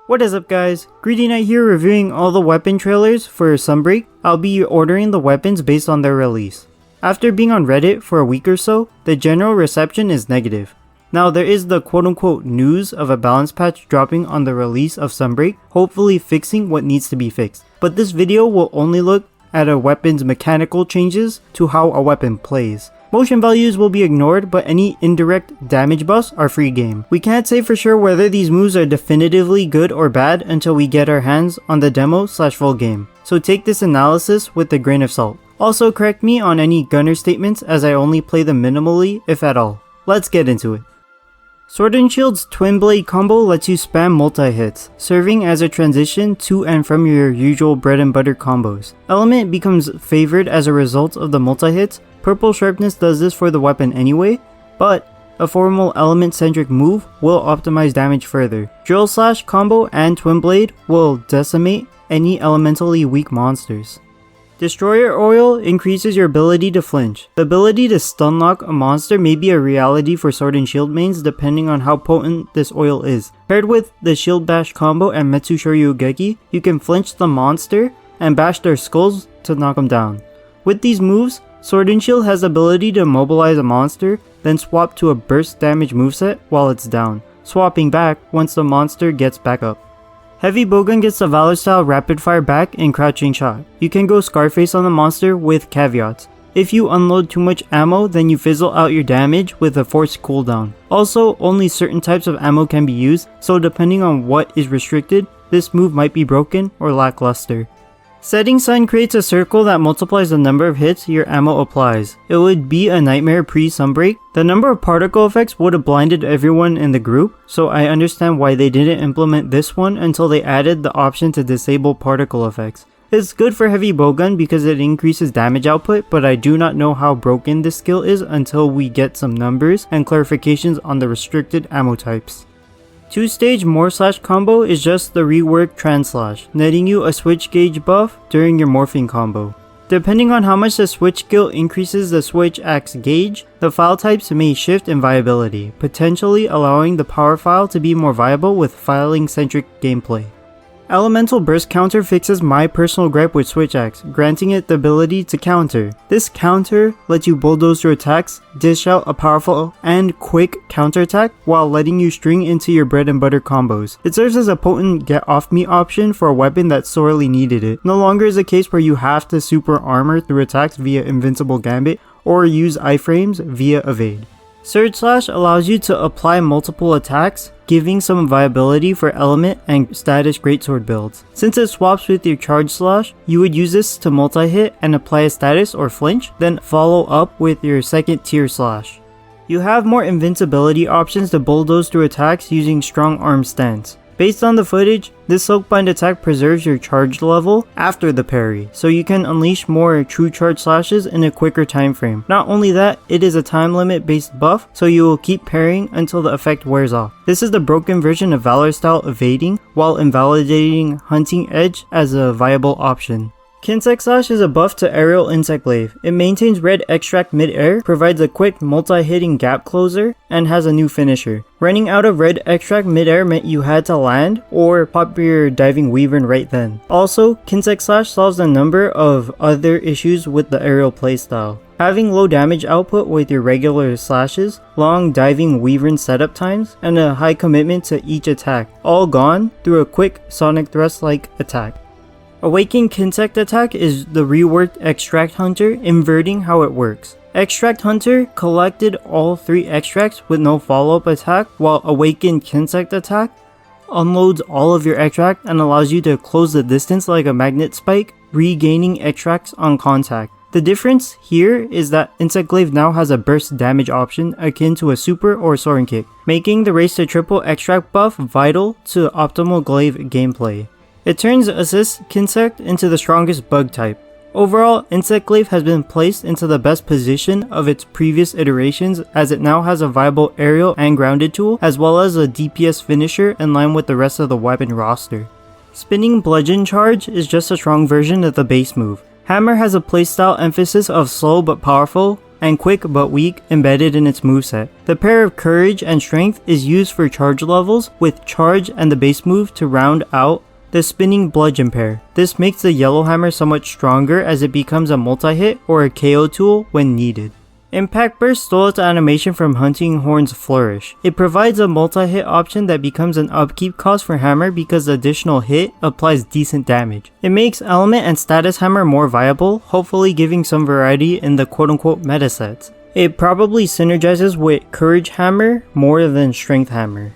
What is up guys, Greedy Knight here reviewing all the weapon trailers for Sunbreak. I'll be ordering the weapons based on their release. After being on Reddit for a week or so, the general reception is negative. Now there is the quote-unquote news of a balance patch dropping on the release of Sunbreak, hopefully fixing what needs to be fixed. But this video will only look at a weapon's mechanical changes to how a weapon plays. Motion values will be ignored, but any indirect damage buffs are free game. We can't say for sure whether these moves are definitively good or bad until we get our hands on the demo/full game. So take this analysis with a grain of salt. Also correct me on any gunner statements as I only play them minimally if at all. Let's get into it. Sword and Shield's Twin Blade combo lets you spam multi-hits, serving as a transition to and from your usual bread and butter combos. Element becomes favored as a result of the multi-hits. Purple Sharpness does this for the weapon anyway, but a formal element-centric move will optimize damage further. Drill Slash combo and Twin Blade will decimate any elementally weak monsters. Destroyer Oil increases your ability to flinch. The ability to stun lock a monster may be a reality for Sword and Shield mains depending on how potent this oil is. Paired with the Shield Bash combo and Metsu Shoryugeki, you can flinch the monster and bash their skulls to knock them down. With these moves, Sword and Shield has the ability to immobilize a monster, then swap to a burst damage moveset while it's down, swapping back once the monster gets back up. Heavy Bowgun gets the Valor style rapid fire back and crouching shot. You can go Scarface on the monster with caveats. If you unload too much ammo, then you fizzle out your damage with a forced cooldown. Also, only certain types of ammo can be used, so depending on what is restricted, this move might be broken or lackluster. Setting Sun creates a circle that multiplies the number of hits your ammo applies. It would be a nightmare pre-Sunbreak. The number of particle effects would have blinded everyone in the group, so I understand why they didn't implement this one until they added the option to disable particle effects. It's good for Heavy Bowgun because it increases damage output, but I do not know how broken this skill is until we get some numbers and clarifications on the restricted ammo types. 2-stage Morph Slash combo is just the reworked Trans Slash, netting you a switch gauge buff during your morphing combo. Depending on how much the switch skill increases the switch axe gauge, the file types may shift in viability, potentially allowing the power file to be more viable with filing-centric gameplay. Elemental Burst Counter fixes my personal gripe with Switch Axe, granting it the ability to counter. This counter lets you bulldoze your attacks, dish out a powerful and quick counterattack while letting you string into your bread and butter combos. It serves as a potent get off me option for a weapon that sorely needed it. No longer is a case where you have to super armor through attacks via Invincible Gambit or use iframes via evade. Surge Slash allows you to apply multiple attacks, giving some viability for element and status greatsword builds. Since it swaps with your Charge Slash, you would use this to multi-hit and apply a status or flinch, then follow up with your second tier slash. You have more invincibility options to bulldoze through attacks using Strong Arm Stance. Based on the footage, this Soakbind attack preserves your charge level after the parry, so you can unleash more true charge slashes in a quicker time frame. Not only that, it is a time limit based buff, so you will keep parrying until the effect wears off. This is the broken version of Valor style evading, while invalidating Hunting Edge as a viable option. Kinsect Slash is a buff to Aerial Insect Glaive. It maintains red extract mid-air, provides a quick multi-hitting gap closer, and has a new finisher. Running out of red extract mid-air meant you had to land or pop your diving Weavern right then. Also, Kinsect Slash solves a number of other issues with the aerial playstyle. Having low damage output with your regular slashes, long diving Weavern setup times, and a high commitment to each attack, all gone through a quick Sonic Thrust-like attack. Awakened Kinsect attack is the reworked Extract Hunter, inverting how it works. Extract Hunter collected all 3 extracts with no follow-up attack, while Awakened Kinsect attack unloads all of your extract and allows you to close the distance like a magnet spike, regaining extracts on contact. The difference here is that Insect Glaive now has a burst damage option akin to a super or soaring kick, making the race to triple extract buff vital to optimal glaive gameplay. It turns Assist Kinsect into the strongest bug type. Overall, Insect Glaive has been placed into the best position of its previous iterations as it now has a viable aerial and grounded tool as well as a DPS finisher in line with the rest of the weapon roster. Spinning Bludgeon Charge is just a strong version of the base move. Hammer has a playstyle emphasis of slow but powerful, and quick but weak embedded in its moveset. The pair of courage and strength is used for charge levels, with charge and the base move to round out the spinning bludgeon pair. This makes the yellow hammer somewhat stronger as it becomes a multi-hit or a KO tool when needed. Impact Burst stole its animation from Hunting Horn's Flourish. It provides a multi-hit option that becomes an upkeep cost for Hammer because the additional hit applies decent damage. It makes Element and Status Hammer more viable, hopefully giving some variety in the quote-unquote meta sets. It probably synergizes with Courage Hammer more than Strength Hammer.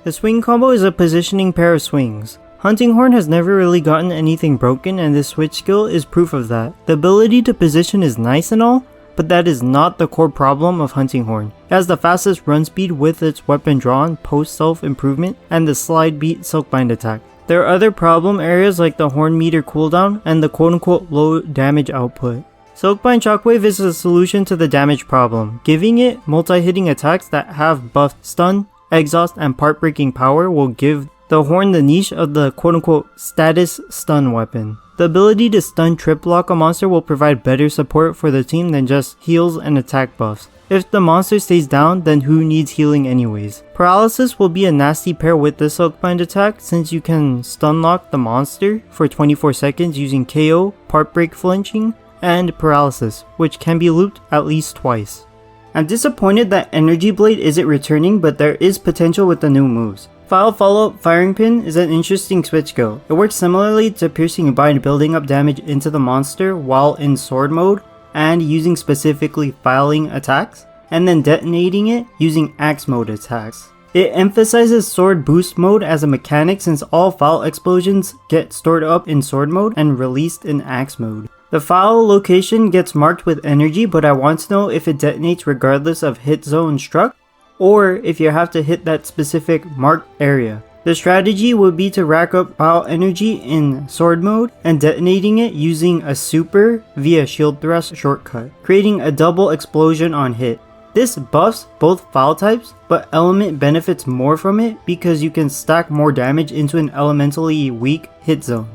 The swing combo is a positioning pair of swings. Hunting Horn has never really gotten anything broken, and this switch skill is proof of that. The ability to position is nice and all, but that is not the core problem of Hunting Horn. It has the fastest run speed with its weapon drawn post self improvement and the slide beat Silkbind attack. There are other problem areas like the horn meter cooldown and the quote unquote low damage output. Silkbind Shockwave is a solution to the damage problem, giving it multi-hitting attacks that have buffed stun, exhaust, and part breaking power will give the horn the niche of the quote unquote status stun weapon. The ability to stun trip lock a monster will provide better support for the team than just heals and attack buffs. If the monster stays down, then who needs healing anyways? Paralysis will be a nasty pair with the Silkbind attack since you can stun lock the monster for 24 seconds using KO, part break flinching, and paralysis, which can be looped at least twice. I'm disappointed that Energy Blade isn't returning, but there is potential with the new moves. File Follow-Up Firing Pin is an interesting switch skill. It works similarly to Piercing Bind, building up damage into the monster while in sword mode and using specifically filing attacks, and then detonating it using axe mode attacks. It emphasizes sword boost mode as a mechanic since all file explosions get stored up in sword mode and released in axe mode. The file location gets marked with energy, but I want to know if it detonates regardless of hit zone struck, or if you have to hit that specific marked area. The strategy would be to rack up file energy in sword mode and detonating it using a super via shield thrust shortcut, creating a double explosion on hit. This buffs both file types, but element benefits more from it because you can stack more damage into an elementally weak hit zone.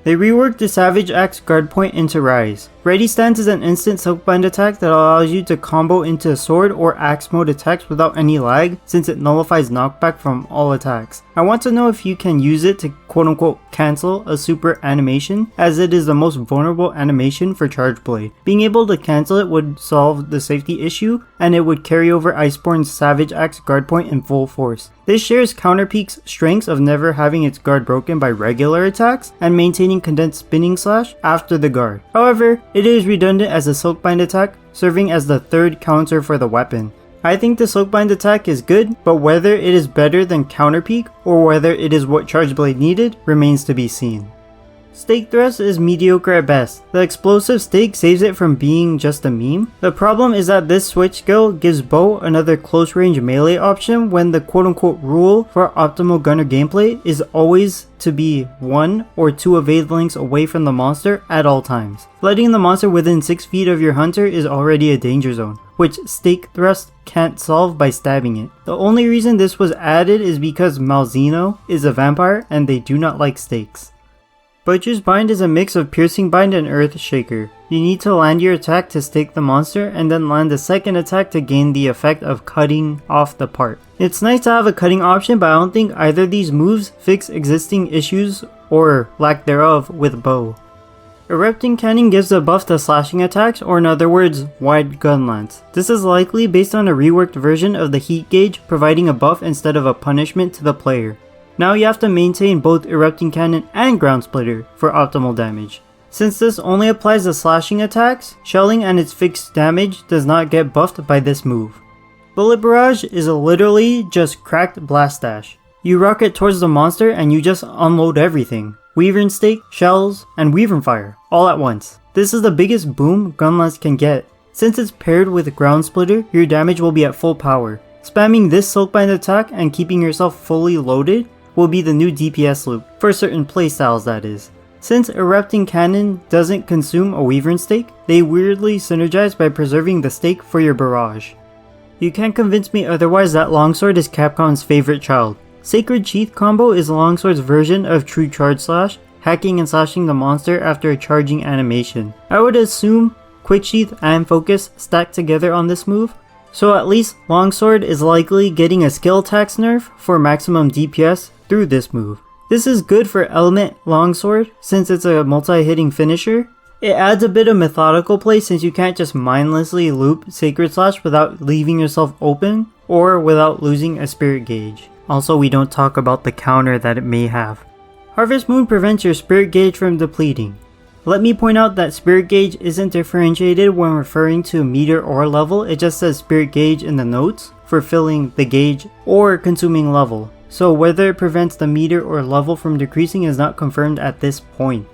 They reworked the Savage Axe guard point into Rise. Ready Stance is an instant Silkbind attack that allows you to combo into sword or axe mode attacks without any lag since it nullifies knockback from all attacks. I want to know if you can use it to quote unquote cancel a super animation, as it is the most vulnerable animation for Charge Blade. Being able to cancel it would solve the safety issue, and it would carry over Iceborne's Savage Axe guard point in full force. This shares Counterpeak's strengths of never having its guard broken by regular attacks and maintaining condensed spinning slash after the guard. However, it is redundant as a Silkbind attack, serving as the third counter for the weapon. I think the Silkbind attack is good, but whether it is better than Counterpeak or whether it is what Charge Blade needed remains to be seen. Stake Thrust is mediocre at best. The explosive stake saves it from being just a meme. The problem is that this switch skill gives Bow another close range melee option when the quote unquote rule for optimal gunner gameplay is always to be 1 or 2 evade links away from the monster at all times. Letting the monster within 6 feet of your hunter is already a danger zone, which Stake Thrust can't solve by stabbing it. The only reason this was added is because Malzeno is a vampire and they do not like stakes. Butcher's Bind is a mix of Piercing Bind and Earth Shaker. You need to land your attack to stake the monster and then land a second attack to gain the effect of cutting off the part. It's nice to have a cutting option, but I don't think either of these moves fix existing issues or lack thereof with Bow. Erupting Cannon gives a buff to slashing attacks, or in other words, wide Gunlance. This is likely based on a reworked version of the heat gauge, providing a buff instead of a punishment to the player. Now you have to maintain both Erupting Cannon and Ground Splitter for optimal damage. Since this only applies to slashing attacks, shelling and its fixed damage does not get buffed by this move. Bullet Barrage is literally just cracked Blast Dash. You rocket towards the monster and you just unload everything. Wyvern Stake, Shells, and Wyvern Fire, all at once. This is the biggest boom Gunlance can get. Since it's paired with Ground Splitter, your damage will be at full power. Spamming this Silkbind attack and keeping yourself fully loaded will be the new DPS loop, for certain playstyles that is. Since Erupting Cannon doesn't consume a Wyvern Stake, they weirdly synergize by preserving the stake for your barrage. You can't convince me otherwise that Longsword is Capcom's favorite child. Sacred Sheath combo is Longsword's version of True Charge Slash, hacking and slashing the monster after a charging animation. I would assume Quick Sheath and Focus stacked together on this move, so at least Longsword is likely getting a skill tax nerf for maximum DPS through this move. This is good for Element Longsword since it's a multi-hitting finisher. It adds a bit of methodical play since you can't just mindlessly loop Sacred Slash without leaving yourself open or without losing a Spirit Gauge. Also, we don't talk about the counter that it may have. Harvest Moon prevents your Spirit Gauge from depleting. Let me point out that Spirit Gauge isn't differentiated when referring to meter or level, it just says Spirit Gauge in the notes for filling the gauge or consuming level. So whether it prevents the meter or level from decreasing is not confirmed at this point.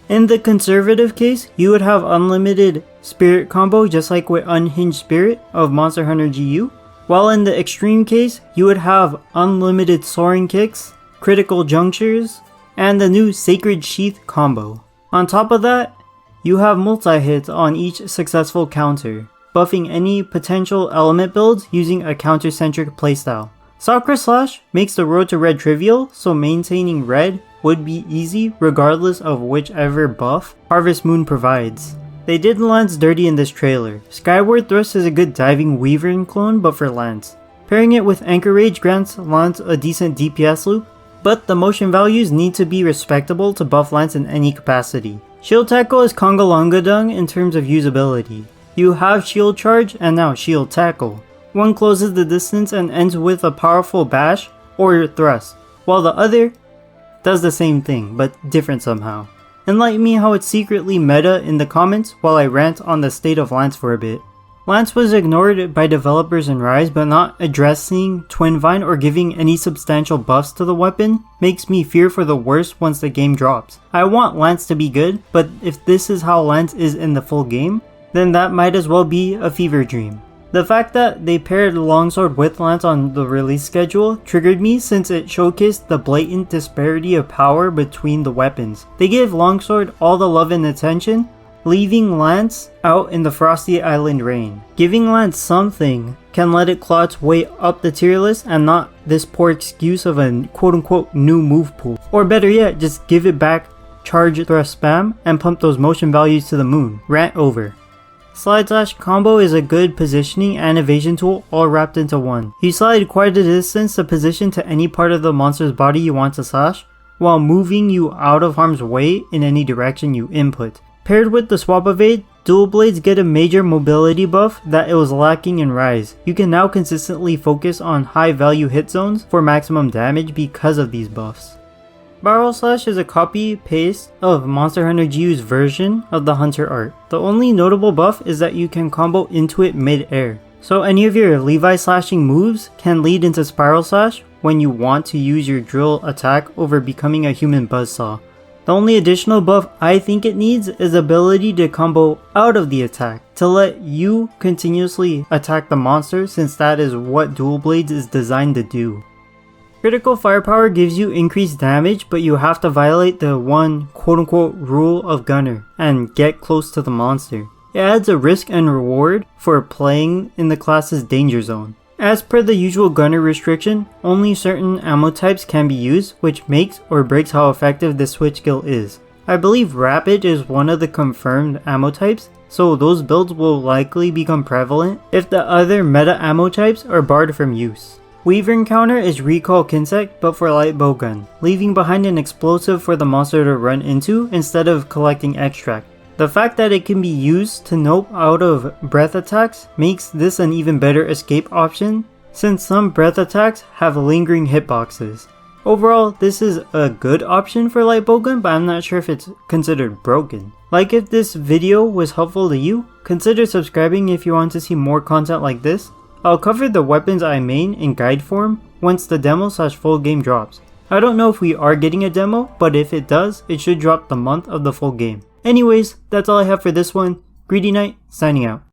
In the conservative case, you would have unlimited Spirit combo just like with Unhinged Spirit of Monster Hunter GU, while in the extreme case, you would have unlimited Soaring Kicks, Critical Junctures, and the new Sacred Sheath combo. On top of that, you have multi-hits on each successful counter, buffing any potential element builds using a counter-centric playstyle. Sakura Slash makes the road to red trivial, so maintaining red would be easy regardless of whichever buff Harvest Moon provides. They did Lance dirty in this trailer. Skyward Thrust is a good diving Wyvern clone but for Lance. Pairing it with Anchor Rage grants Lance a decent DPS loop, but the motion values need to be respectable to buff Lance in any capacity. Shield Tackle is Congalongadung in terms of usability. You have Shield Charge and now Shield Tackle. One closes the distance and ends with a powerful bash or thrust, while the other does the same thing but different somehow. Enlighten me how it's secretly meta in the comments while I rant on the state of Lance for a bit. Lance was ignored by developers in Rise, but not addressing Twin Vine or giving any substantial buffs to the weapon makes me fear for the worst once the game drops. I want Lance to be good, but if this is how Lance is in the full game, then that might as well be a fever dream. The fact that they paired Longsword with Lance on the release schedule triggered me since it showcased the blatant disparity of power between the weapons. They gave Longsword all the love and attention, leaving Lance out in the Frosty Island rain. Giving Lance something can let it claw its way up the tier list and not this poor excuse of a quote-unquote new move pool. Or better yet, just give it back charge thrust spam and pump those motion values to the moon. Rant over. Slide Slash combo is a good positioning and evasion tool all wrapped into one. You slide quite a distance to position to any part of the monster's body you want to slash, while moving you out of harm's way in any direction you input. Paired with the Swap Evade, Dual Blades get a major mobility buff that it was lacking in Rise. You can now consistently focus on high value hit zones for maximum damage because of these buffs. Barrel Slash is a copy-paste of Monster Hunter GU's version of the Hunter art. The only notable buff is that you can combo into it mid-air. So any of your Levi slashing moves can lead into Spiral Slash when you want to use your drill attack over becoming a human buzzsaw. The only additional buff I think it needs is the ability to combo out of the attack to let you continuously attack the monster, since that is what Dual Blades is designed to do. Critical Firepower gives you increased damage, but you have to violate the one quote-unquote rule of Gunner and get close to the monster. It adds a risk and reward for playing in the class's danger zone. As per the usual Gunner restriction, only certain ammo types can be used, which makes or breaks how effective this switch skill is. I believe Rapid is one of the confirmed ammo types, so those builds will likely become prevalent if the other meta ammo types are barred from use. Wyvern counter is Recall Kinsect but for light bowgun, leaving behind an explosive for the monster to run into instead of collecting extract. The fact that it can be used to nope out of breath attacks makes this an even better escape option, since some breath attacks have lingering hitboxes. Overall, this is a good option for light bowgun, but I'm not sure if it's considered broken. Like if this video was helpful to you, consider subscribing if you want to see more content like this. I'll cover the weapons I main in guide form once the demo/full game drops. I don't know if we are getting a demo, but if it does, it should drop the month of the full game. Anyways, that's all I have for this one. Greedy Knight, signing out.